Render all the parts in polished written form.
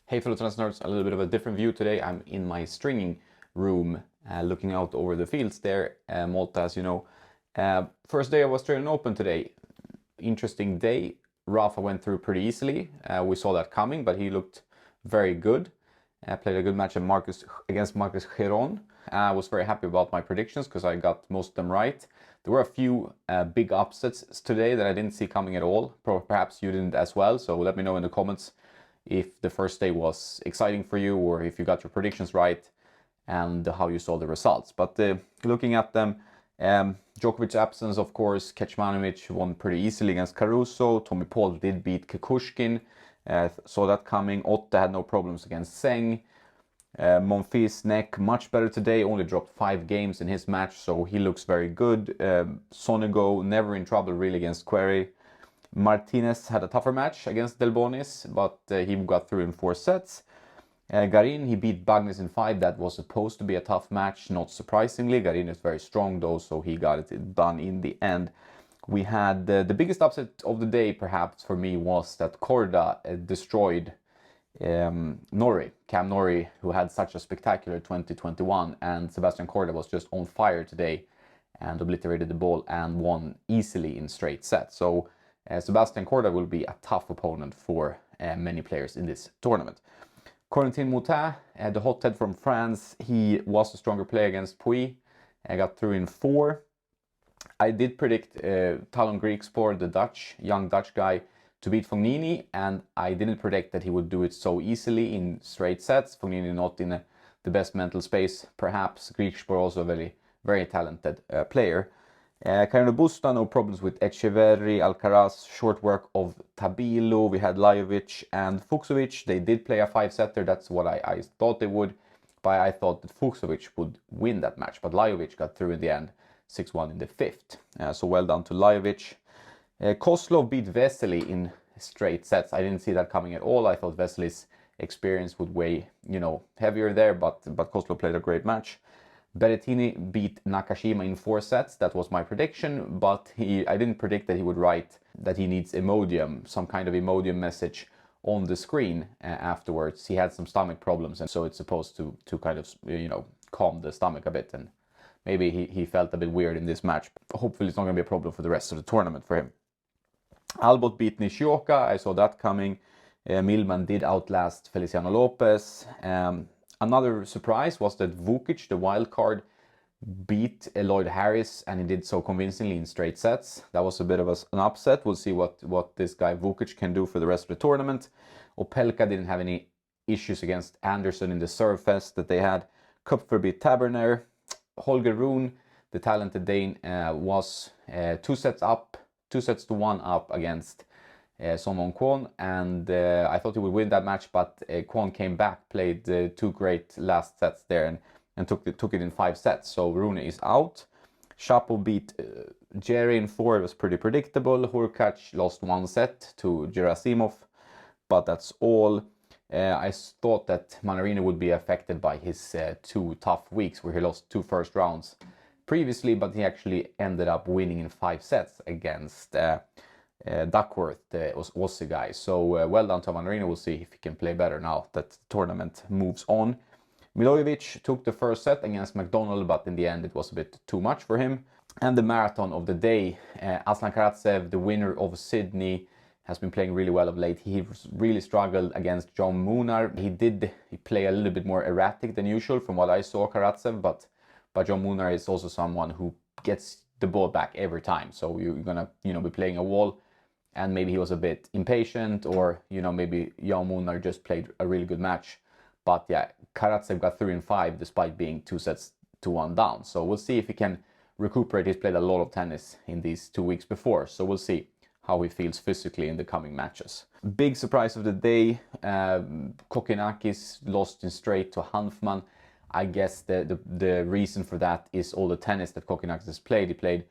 Hey fellow tennis nerds, a little bit of a different view today. I'm in my stringing room looking out over the fields there, Malta, as you know. First day of Australian Open today. Interesting day. Rafa went through pretty easily. We saw that coming, but he looked very good. Played a good match against Marcus Giron. I was very happy about my predictions because I got most of them right. There were a few big upsets today that I didn't see coming at all. Perhaps you didn't as well, so let me know in the comments if the first day was exciting for you or if you got your predictions right and how you saw the results. But looking at them, Djokovic's absence, of course, Kecmanovic won pretty easily against Caruso. Tommy Paul did beat Kukushkin. Saw that coming. Otte had no problems against Seng. Monfils' neck much better today, only dropped 5 games in his match, so he looks very good. Sonego never in trouble really against Querrey. Martinez had a tougher match against Delbonis, but he got through in 4 sets. Garin, he beat Bagnes in 5. That was supposed to be a tough match, not surprisingly. Garin is very strong though, so he got it done in the end. We had the biggest upset of the day, perhaps for me, was that Korda destroyed Norrie, Cam Norrie, who had such a spectacular 2021, and Sebastian Korda was just on fire today and obliterated the ball and won easily in straight sets. So Sebastian Korda will be a tough opponent for many players in this tournament. Corentin Moutin, the hothead from France, he was a stronger player against Puy. Got through in 4. I did predict Talon Griekspoor, the young Dutch guy, to beat Fognini, and I didn't predict that he would do it so easily in straight sets. Fognini not in the best mental space, perhaps. Griekspoor also a very, very talented player. Carino Busta, no problems with Echeverri, Alcaraz, short work of Tabilo. We had Lajovic and Fucsovic. They did play a 5-setter. That's what I thought they would, but I thought that Fucsovic would win that match. But Lajovic got through in the end, 6-1 in the 5th. So well done to Lajovic. Kozlov beat Vesely in straight sets. I didn't see that coming at all. I thought Vesely's experience would weigh, heavier there, but Kozlov played a great match. Berrettini beat Nakashima in 4 sets. That was my prediction, but I didn't predict that he would write that he needs Imodium, some kind of Imodium message on the screen afterwards. He had some stomach problems, and so it's supposed to kind of, calm the stomach a bit, and maybe he felt a bit weird in this match. Hopefully it's not going to be a problem for the rest of the tournament for him. Albot beat Nishioka. I saw that coming. Milman did outlast Feliciano Lopez. Another surprise was that Vukic, the wild card, beat Lloyd Harris, and he did so convincingly in straight sets. That was a bit of an upset. We'll see what this guy Vukic can do for the rest of the tournament. Opelka didn't have any issues against Anderson in the serve fest that they had. Kupfer beat Taberner. Holger Rune, the talented Dane, was 2 sets to 1 up against Son Kwon, and I thought he would win that match, but Kwon came back, played 2 great last sets there, and took it in 5 sets. So Rune is out. Shapo beat Jerry in 4. It was pretty predictable. Hurkacz lost 1 set to Gerasimov, but that's all. I thought that Manarino would be affected by his 2 tough weeks where he lost 2 first rounds previously, but he actually ended up winning in 5 sets against Duckworth, the Aussie guy. So well done to Manarino. We'll see if he can play better now that the tournament moves on. Milojevic took the first set against McDonald, but in the end it was a bit too much for him. And the marathon of the day, Aslan Karatsev, the winner of Sydney, has been playing really well of late. He really struggled against John Munar. He play a little bit more erratic than usual from what I saw, Karatsev, but John Munar is also someone who gets the ball back every time. So you're gonna, be playing a wall, and maybe he was a bit impatient, or, maybe Jan Munar just played a really good match. But yeah, Karatsev got through in 5 despite being 2 sets to 1 down. So we'll see if he can recuperate. He's played a lot of tennis in these 2 weeks before, so we'll see how he feels physically in the coming matches. Big surprise of the day, Kokkinakis lost in straight to Hanfman. I guess the reason for that is all the tennis that Kokkinakis has played. He played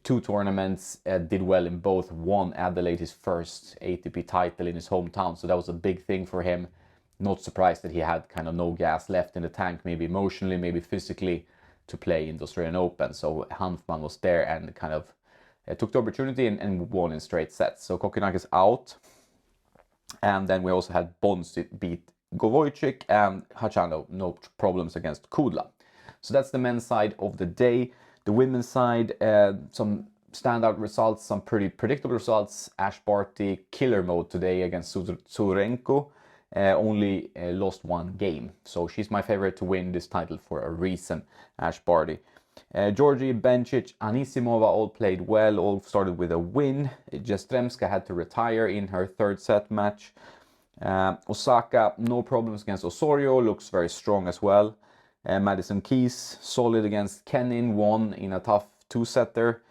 2 tournaments, did well in both, won Adelaide, his first ATP title in his hometown, so that was a big thing for him. Not surprised that he had kind of no gas left in the tank, maybe emotionally, maybe physically, to play in the Australian Open. So Hanfman was there and kind of took the opportunity and won in straight sets. So Kokkinakis out. And then we also had Bonds beat Govojcik, and Hachanov, no problems against Kudla. So that's the men's side of the day. The women's side, some standout results, some pretty predictable results. Ash Barty, killer mode today against Surenko. Only lost one game. So she's my favorite to win this title for a reason, Ash Barty. Georgie, Bencic, Anisimova all played well, all started with a win. Jastremska had to retire in her third set match. Osaka, no problems against Osorio, looks very strong as well. Madison Keys, solid against Kenin, won in a tough two-setter.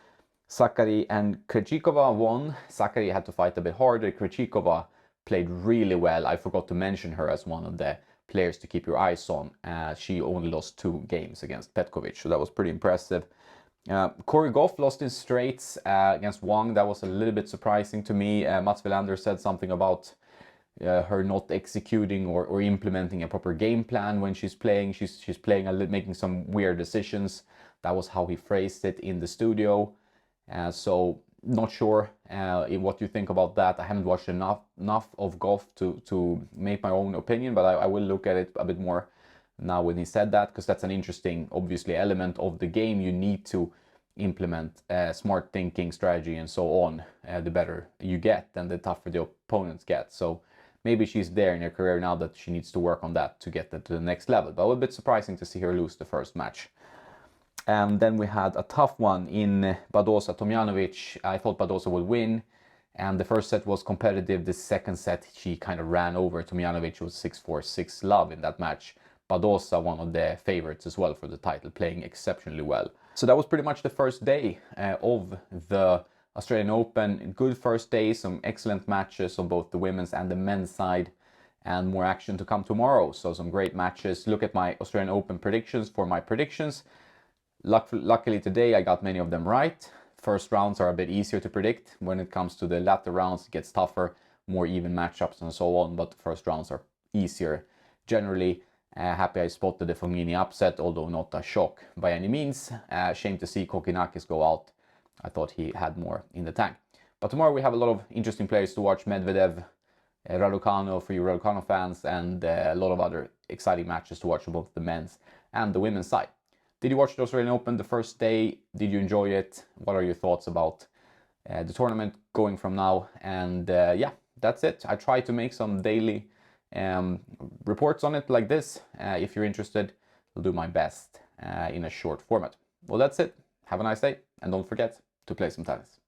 Sakkari and Krejcikova won. Sakkari had to fight a bit harder. Krejcikova played really well. I forgot to mention her as one of the players to keep your eyes on. She only lost 2 games against Petkovic, so that was pretty impressive. Corey Goff lost in straights against Wang. That was a little bit surprising to me. Mats Wilander said something about her not executing or implementing a proper game plan when she's playing. She's playing making some weird decisions. That was how he phrased it in the studio. So not sure what you think about that. I haven't watched enough of golf to make my own opinion, but I will look at it a bit more now when he said that, because that's an interesting, obviously, element of the game. You need to implement smart thinking, strategy, and so on. The better you get, and the tougher the opponents get. So maybe she's there in her career now that she needs to work on that to get that to the next level. But a bit surprising to see her lose the first match. And then we had a tough one in Badosa Tomjanovic. I thought Badosa would win, and the first set was competitive. The second set, she kind of ran over Tomjanovic. It was 6-4, 6-love in that match. Badosa, one of the favorites as well for the title, playing exceptionally well. So that was pretty much the first day of the Australian Open. Good first day, some excellent matches on both the women's and the men's side, and more action to come tomorrow. So some great matches. Look at my Australian Open predictions for my predictions. Luckily today I got many of them right. First rounds are a bit easier to predict. When it comes to the latter rounds, it gets tougher, more even matchups and so on, but the first rounds are easier generally. Happy I spotted the Fognini upset, although not a shock by any means. Shame to see Kokinakis go out. I thought he had more in the tank. But tomorrow we have a lot of interesting players to watch. Medvedev, Raducanu for you Raducanu fans, and a lot of other exciting matches to watch on both the men's and the women's side. Did you watch the Australian Open the first day? Did you enjoy it? What are your thoughts about the tournament going from now? And yeah, that's it. I try to make some daily reports on it like this. If you're interested, I'll do my best in a short format. Well, that's it. Have a nice day, and don't forget to play some tennis.